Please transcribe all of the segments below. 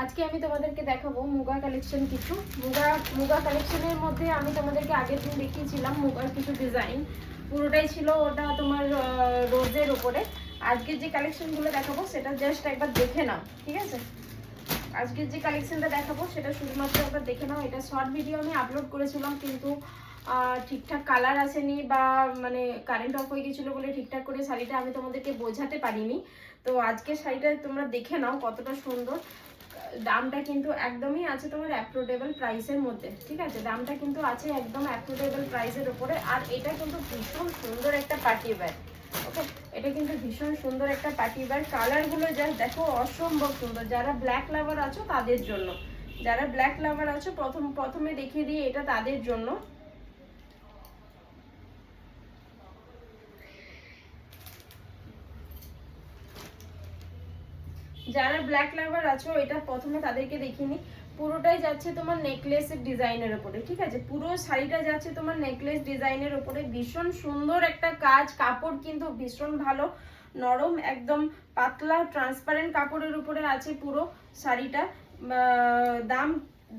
আজকে আমি তোমাদেরকে দেখাবো মুগা কালেকশন কিছু। মুগা কালেকশনের মধ্যে আমি তোমাদেরকে আগের দিন দেখিয়েছিলাম মুগার কিছু ডিজাইন, পুরোটাই ছিল ওটা তোমার রোজের উপরে। আজকের যে কালেকশনগুলো দেখাবো সেটা জাস্ট একবার দেখে নাও, ঠিক আছে? আজকের যে কালেকশনটা দেখাবো সেটা শুধুমাত্র একবার দেখে নাও। এটা শর্ট ভিডিও আমি আপলোড করেছিলাম, কিন্তু ঠিকঠাক কালার আসেনি বা মানে কারেন্ট অফ হয়ে গেছিলো বলে ঠিকঠাক করে শাড়িটা আমি তোমাদেরকে বোঝাতে পারিনি। তো আজকের শাড়িটা তোমরা দেখে নাও কতটা সুন্দর। দামটা কিন্তু একদমই আছে তোমার অ্যাফোর্ডেবল প্রাইসের মধ্যে, ঠিক আছে? দামটা কিন্তু আছে একদম অ্যাফোর্ডেবল প্রাইসের উপরে। আর এটা কিন্তু ভীষণ সুন্দর একটা পার্টি ওয়্যার। ওকে, এটা কিন্তু ভীষণ সুন্দর একটা পার্টি ওয়্যার। কালারগুলো জাস্ট দেখো, অসম্ভব সুন্দর। যারা ব্ল্যাক লাভার আছো তাদের জন্য, যারা ব্ল্যাক লাভার আছো প্রথমে দেখিয়ে দিই এটা তাদের জন্য। যারা ব্ল্যাক লাভার আছো এটা প্রথমে তাদেরকে দেখিনি। পুরোটাই যাচ্ছে তোমার নেকলেসের ডিজাইনের উপরে, ঠিক আছে? পুরো শাড়িটা যাচ্ছে তোমার নেকলেস ডিজাইনের উপরে। ভীষণ সুন্দর একটা কাজ, কাপড় কিন্তু ভীষণ ভালো, নরম, একদম পাতলা ট্রান্সপারেন্ট কাপড়ের উপরে আছে পুরো শাড়িটা। দাম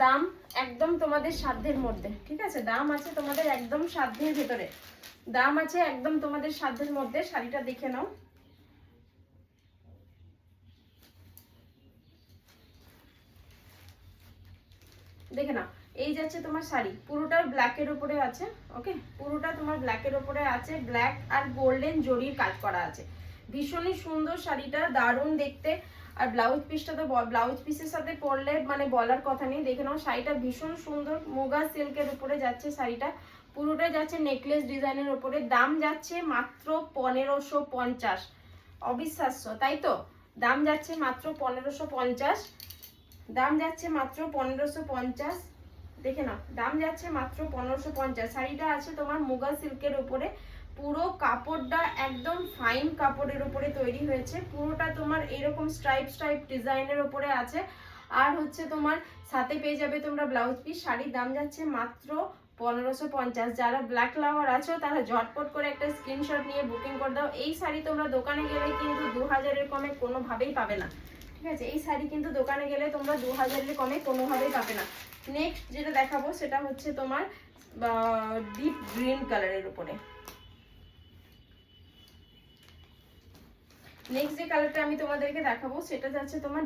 দাম একদম তোমাদের সাধ্যের মধ্যে, ঠিক আছে? দাম আছে তোমাদের একদম সাধ্যের ভেতরে, দাম আছে একদম তোমাদের সাধ্যের মধ্যে। শাড়িটা দেখে নাও, দেখে নাও। এই যাচ্ছে তোমার শাড়ি, পুরোটা ব্ল্যাকের উপরে আছে। ওকে, পুরোটা তোমার ব্ল্যাকের উপরে আছে, ব্ল্যাক আর গোল্ডেন জরির কাজ করা আছে। ভীষণই সুন্দর শাড়িটা, দারুণ দেখতে। আর ব্লাউজ পিসটা তো ব্লাউজ পিসের সাথে পরলে মানে বলার কথা নেই। দেখে নাও, শাড়িটা ভীষণ সুন্দর, মুগা সিল্কের উপরে যাচ্ছে শাড়িটা। পুরোটা যাচ্ছে নেকলেস ডিজাইনের উপরে। দাম যাচ্ছে মাত্র 1550। অবিশ্বাস্য, তাই তো? দাম যাচ্ছে মাত্র 1550। দাম যাচ্ছে মাত্র 1550। দেখে নাও, দাম যাচ্ছে মাত্র 1550। শাড়িটা আছে তোমার মুগা সিল্কের উপরে। পুরো কাপড়টা একদম ফাইন কাপড়ের উপরে তৈরি হয়েছে। পুরোটা তোমার এরকম স্ট্রাইপ স্ট্রাইপ ডিজাইনের উপরে আছে। আর হচ্ছে তোমার সাথে পেয়ে যাবে তোমরা ব্লাউজ পিস। শাড়ির দাম যাচ্ছে মাত্র 1550। যারা ব্ল্যাক লাভার আছো তারা ঝটপট করে একটা স্ক্রিনশট নিয়ে বুকিং করে দাও। এই শাড়ি তোমরা দোকানে গেলে কিন্তু 2000-এর কমে কোনোভাবেই পাবে না, ঠিক আছে? এই শাড়ি কিন্তু দোকানে গেলে তোমরা 2000-এর কমে কোনোভাবেই পাবে না। নেক্সট যেটা দেখাবো সেটা হচ্ছে তোমার ডিপ গ্রিন কালারের উপরে। নেক্সট যে কালারটা আমি তোমাদেরকে দেখাবো সেটা যাচ্ছে তোমার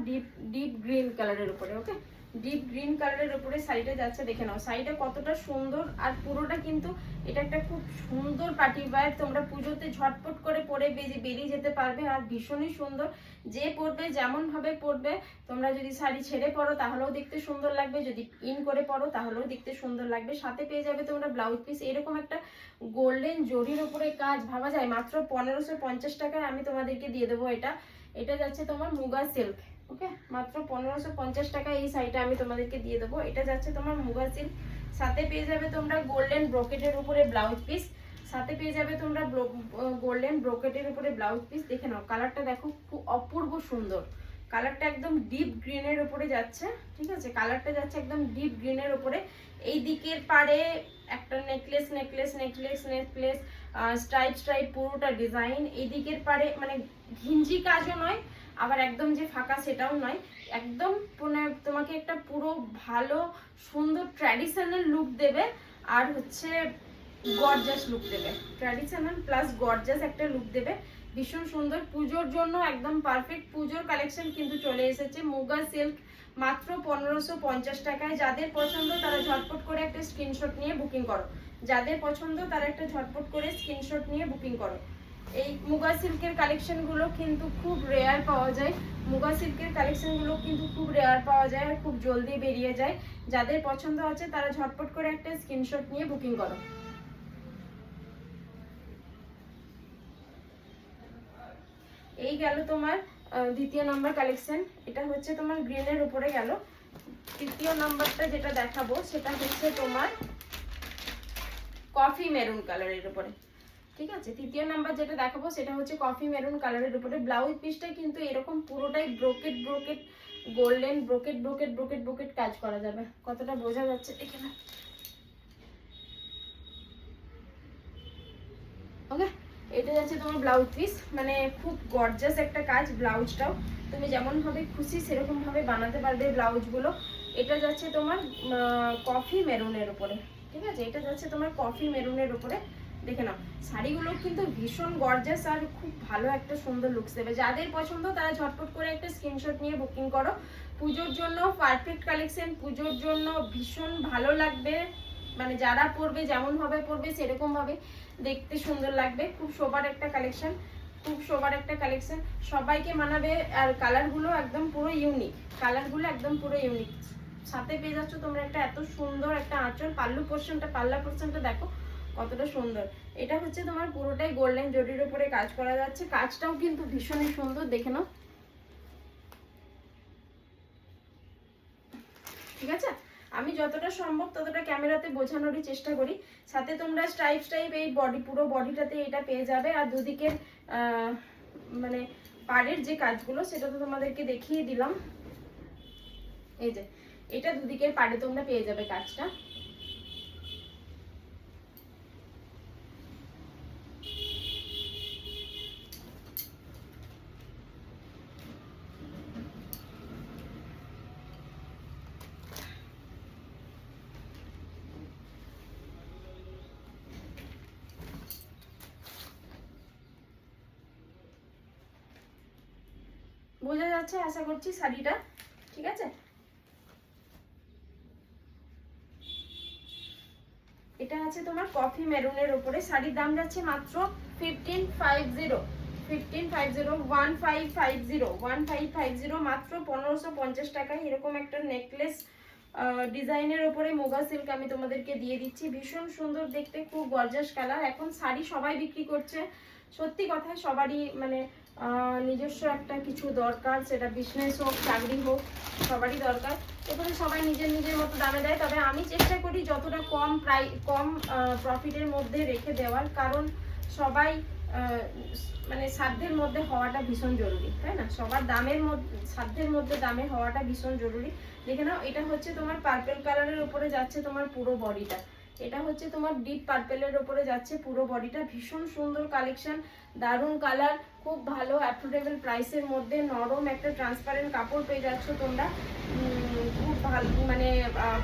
ডিপ গ্রিন কালারের উপরে। ওকে, ডিপ গ্রিন কালারের উপরে শাড়িটা যাচ্ছে। দেখে নাও শাড়িটা কতটা সুন্দর। আর পুরোটা কিন্তু এটা একটা খুব সুন্দর পার্টি ওয়্যার। তোমরা পুজোতে ঝটপট করে পরে বেরিয়ে যেতে পারবে। আর ভীষণই সুন্দর, যে পরবে যেমন ভাবে পরবে। তোমরা যদি শাড়ি ছেড়ে পরো তাহলেও দেখতে সুন্দর লাগবে, যদি ইন করে পরো তাহলেও দেখতে সুন্দর লাগবে। সাথে পেয়ে যাবে তোমরা ব্লাউজ পিস। এরকম একটা গোল্ডেন জরির উপরে কাজ, ভাবা যায়? মাত্র 1550 টাকায় আমি তোমাদেরকে দিয়ে দেবো এটা। এটা যাচ্ছে তোমার মুগা সিল্ক। ওকে, মাত্র 1550 টাকায় এই শাড়িটা আমি তোমাদেরকে দিয়ে দেবো। এটা যাচ্ছে তোমার মুগা সিল্ক। সাথে পেয়ে যাবে তোমরা গোল্ডেন ব্রোকেটের উপরে ব্লাউজ পিস। সাথে পেয়ে যাবে তোমরা গোল্ডেন ব্রোকেটের উপরে ব্লাউজ পিস। দেখে নাও কালারটা দেখো, খুব অপূর্ব সুন্দর। কালারটা একদম ডিপ গ্রিনের উপরে যাচ্ছে, ঠিক আছে? কালারটা যাচ্ছে একদম ডিপ গ্রিনের উপরে। এই দিকের পাড়ে একটা necklace necklace necklace necklace stripe stripe পুরোটা ডিজাইন। এই দিকের পাড়ে মানে ঘিঞ্জি কাজও নয়, আবার একদম যে ফাঁকা সেটাও নয়। একদম তোমাকে একটা পুরো ভালো সুন্দর ট্র্যাডিশনাল লুক দেবে। আর হচ্ছে গর্জাস লুক দেবে, ট্র্যাডিশনাল প্লাস গর্জাস একটা লুক দেবে। ভীষণ সুন্দর, পুজোর জন্য একদম পারফেক্ট। পুজোর কালেকশন কিন্তু চলে এসেছে। মুগা সিল্ক মাত্র 1550 টাকায়। যাদের পছন্দ তারা ঝটপট করে একটা স্ক্রিনশট নিয়ে বুকিং করো। যাদের পছন্দ তারা একটা ঝটপট করে স্ক্রিনশট নিয়ে বুকিং করো। এই মুগা সিল্কের কালেকশনগুলো কিন্তু খুব রেয়ার পাওয়া যায়। মুগা সিল্কের কালেকশনগুলো কিন্তু খুব রেয়ার পাওয়া যায় আর খুব জলদি বেরিয়ে যায়। যাদের পছন্দ আছে তারা ঝটপট করে একটা স্ক্রিনশট নিয়ে বুকিং করো। এই গেল তোমার দ্বিতীয় নাম্বার কালেকশন। এটা হচ্ছে তোমার গ্রিনের উপরে গেল। তৃতীয় নাম্বারটা যেটা দেখাবো সেটা হচ্ছে তোমার কফি মেরুন কালারের উপরে, ঠিক আছে? তৃতীয় নাম্বার যেটা দেখাবো সেটা হচ্ছে কফি মেরুন কালারের উপরে। ব্লাউজ পিসটা কিন্তু এরকম পুরোটাই brocade brocade golden brocade brocade brocade brocade কাজ করা যাবে। কতটা বোঝা যাচ্ছে দেখে না? ওকে, এটা যাচ্ছে তোমার ব্লাউজ পিস, মানে খুব গর্জাস একটা কাজ। ব্লাউজটাও তুমি যেমন ভাবে খুশি সেরকম ভাবে বানাতে পারবে ব্লাউজগুলো। এটা যাচ্ছে তোমার কফি মেরুনের উপরে, ঠিক আছে? এটা যাচ্ছে তোমার কফি মেরুনের উপরে। দেখে নাও শাড়িগুলো কিন্তু ভীষণ গর্জাস আর খুব ভালো একটা সুন্দর লুকস দেবে। যাদের পছন্দ তারা ঝটপট করে একটা স্ক্রিনশট নিয়ে বুকিং করো। পুজোর জন্য পারফেক্ট কালেকশন, পুজোর জন্য ভীষণ ভালো লাগবে, মানে যারা পরবে যেমন ভাবে পরবে সেরকম ভাবে দেখতে সুন্দর লাগবে। খুব শোবার একটা কালেকশন, খুব শোবার একটা কালেকশন, সবাইকে মানাবে। আর কালারগুলো একদম পুরো ইউনিক, কালারগুলো একদম পুরো ইউনিক। সাথে পেয়ে যাচ্ছ তোমরা একটা এত সুন্দর একটা আঁচল। পাল্লা পোর্শনটা দেখো কতটা সুন্দর। এটা হচ্ছে তোমার পুরোটাই গোল্ডেন জরির উপরে কাজ করা যাচ্ছে। কাজটাও কিন্তু ভীষণই সুন্দর, দেখে নাও, ঠিক আছে? আমি যতটা সম্ভব ততটা ক্যামেরাতে বোঝানোরই চেষ্টা করি। সাথে তোমরা স্ট্রাইপ এই বডি, পুরো বডিটাতে এটা পেয়ে যাবে। আর দুদিকের মানে পাড়ের যে কাজগুলো সেটা তো তোমাদেরকে দেখিয়ে দিলাম। এই যে এটা দুদিকের পাড়ে তোমরা পেয়ে যাবে কাজটা। বোঝা যাচ্ছে আশা করছি শাড়িটা, ঠিক আছে? এটা আছে তোমার কফি মেরুনের উপরে। শাড়ির দাম যাচ্ছে মাত্র 1550, 1550 মাত্র 1550 টাকায়। এরকম একটা নেকলেস ডিজাইনের উপরে মুগা সিল্ক আমি তোমাদেরকে দিয়ে দিচ্ছি। ভীষণ সুন্দর দেখতে, খুব গর্জাস কালার। এখন শাড়ি সবাই বিক্রি করছে, সত্যি কথা সবারই মানে নিজস্ব একটা কিছু দরকার, সেটা বিজনেস হোক চাকরি হোক সবারই দরকার। এখানে সবাই নিজের নিজের মতো দামে দেয়, তবে আমি চেষ্টা করি যতটা কম প্রফিটের মধ্যে রেখে দেওয়ার, কারণ সবাই মানে সাধ্যের মধ্যে হওয়াটা ভীষণ জরুরি, তাই না? সবার দামের মধ্যে, সাধ্যের মধ্যে দামে হওয়াটা ভীষণ জরুরি। দেখে নাও এটা হচ্ছে তোমার পার্পল কালারের উপরে যাচ্ছে তোমার পুরো বডিটা। এটা হচ্ছে তোমার ডিপ পার্পেলের উপরে যাচ্ছে পুরো বডিটা। ভীষণ সুন্দর কালেকশন, দারুণ কালার, খুব ভালো অ্যাফোর্ডেবল প্রাইসের মধ্যে নরম একটা ট্রান্সপারেন্ট কাপড় পেয়ে যাচ্ছ তোমরা। খুব ভালো, মানে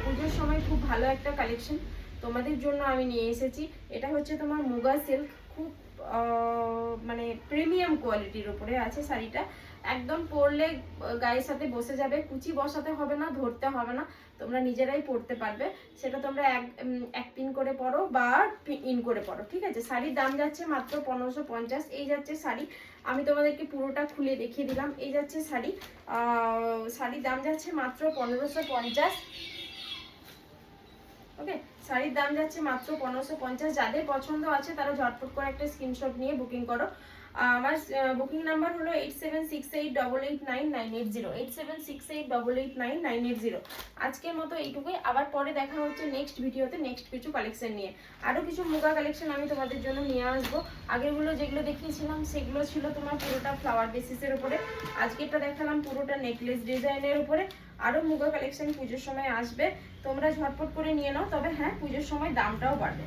পুজোর সময় খুব ভালো একটা কালেকশন তোমাদের জন্য আমি নিয়ে এসেছি। এটা হচ্ছে তোমার মুগা সিল্ক, খুব মানে প্রিমিয়াম কোয়ালিটির উপরে আছে শাড়িটা। একদম পরলে গায়ের সাথে বসে যাবে, কুচি বসাতে হবে না, ধরতে হবে না, তোমরা নিজেরাই পরতে পারবে। সেটা তোমরা এক পিন করে পরো বা ইন করে পরো, ঠিক আছে? শাড়ির দাম যাচ্ছে মাত্র 1550। এই যাচ্ছে শাড়ি, আমি তোমাদেরকে পুরোটা খুলে দেখিয়ে দিলাম। এই যাচ্ছে শাড়ি, শাড়ির দাম যাচ্ছে মাত্র 1550। ওকে, শাড়ির দাম যাচ্ছে মাত্র 1550। যাদের পছন্দ আছে তারা ঝটপট করে একটা স্ক্রিনশট নিয়ে বুকিং করো। আমার বুকিং নাম্বার হলো 8768889980, 8768889980। আজকের মতো এইটুকুই, আবার পরে দেখা হচ্ছে নেক্সট ভিডিওতে নেক্সট কিছু কালেকশন নিয়ে। আরও কিছু মুগা কালেকশন আমি তোমাদের জন্য নিয়ে আসবো। আগেরগুলো যেগুলো দেখিয়েছিলাম সেগুলো ছিল তোমার পুরোটা ফ্লাওয়ার বেসিসের উপরে, আজকেরটা দেখালাম পুরোটা নেকলেস ডিজাইনের উপরে। আরও মুগা কালেকশন পুজোর সময় আসবে, তোমরা ঝটপট করে নিয়ে নাও। তবে হ্যাঁ, পুজোর সময় দামটাও বাড়বে।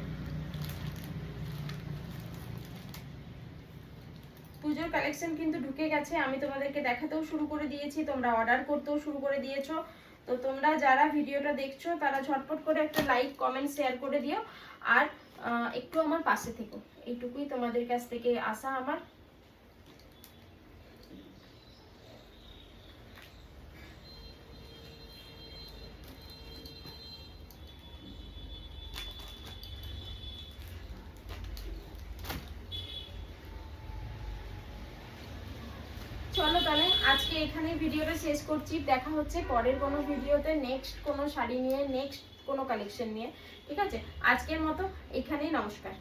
পুজোর কালেকশন কিন্তু ঢুকে গেছে, আমি তোমাদেরকে দেখাতেও শুরু করে দিয়েছি, তোমরা অর্ডার করতেও শুরু করে দিয়েছো। তো তোমরা যারা ভিডিওটা দেখছো তারা ঝটপট করে একটা লাইক কমেন্ট শেয়ার করে দিও, আর একটু আমার পাশে থেকো, এইটুকুই তোমাদের কাছ থেকে আশা আমার। চলো তাহলে আজকে এখানেই ভিডিওটা শেষ করছি। দেখা হচ্ছে পরের কোনো ভিডিওতে নেক্সট কোনো শাড়ি নিয়ে, নেক্সট কোনো কালেকশন নিয়ে, ঠিক আছে? আজকের মতো এখানেই, নমস্কার।